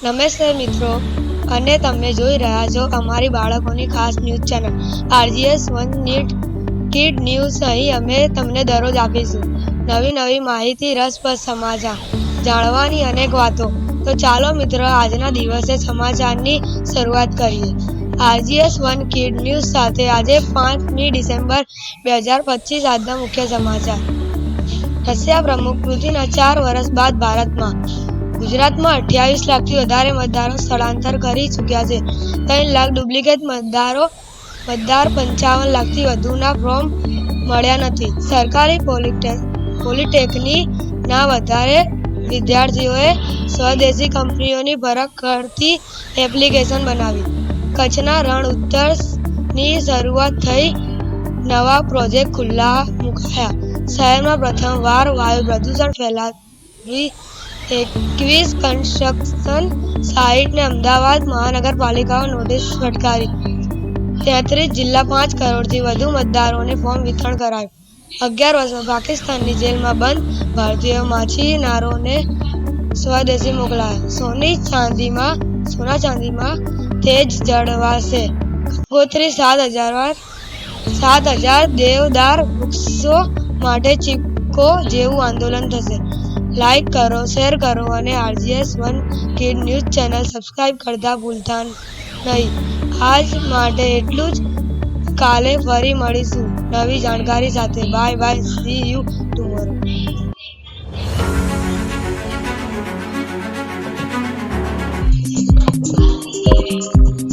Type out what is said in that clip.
નમસ્તે મિત્રો, અને તમે જોઈ રહ્યા છો અમારી બાળકોની ખાસ news channel RGS1 neat kid news. અહીં અમે તમને દરરોજ આપીશું નવી માહિતી, રસપ્રદ સમાચાર, જાણવાની અનેક વાતો. તો ચાલો મિત્રો, આજના દિવસે સમાચારની શરૂઆત કરીએ. RGS1 કિડ ન્યૂઝ સાથે આજે 5મી ડિસેમ્બર 2025 આજના મુખ્ય સમાચાર. રશિયા પ્રમુખ પુતિનના 4 વર્ષ બાદ ભારતમાં. ગુજરાતમાં 28 લાખથી વધારે મતદારો સ્થળાંતર કરી ચૂક્યા છે. 3 લાખ ડુપ્લિકેટ મતદાર, 55 લાખથી વધુના ફોર્મ મળ્યા નથી. સરકારી પોલિટેકનિકના વધારે વિદ્યાર્થીઓએ સ્વદેશી કંપનીઓની પરખ કરતી એપ્લિકેશન બનાવી. કચ્છના રણ ઉત્સવની શરૂઆત થઈ, નવા પ્રોજેક્ટ ખુલ્લા મુકાયા. શહેરમાં પ્રથમવાર વાયુ પ્રદૂષણ ફેલાવી 21 કન્સ્ટ્રક્શન સાઇટને અમદાવાદ મહાનગરપાલિકાએ નોટિસ ફટકારી. 33 જિલ્લા 5 કરોડથી વધુ મતદારોને ફોર્મ વિતરણ કરાયું. 11 વર્ષમાં પાકિસ્તાનની જેલમાં બંધ ભારતીય માછીમારોને સ્વદેશ મોકલાયા. સોના ચાંદીમાં તેજી જળવાશે. કંકોત્રી 7,000 દેવદાર વૃક્ષો માટે ચીપકો જેવું આંદોલન થશે. લાઈક કરો, શેર કરો અને RGS1 kid news channel subscribe કરતા ભૂલતા નહીં. આજ માટે એટલું જ. કાલે ફરી મળીશું નવી જાણકારી સાથે. Bye bye, C you tomorrow.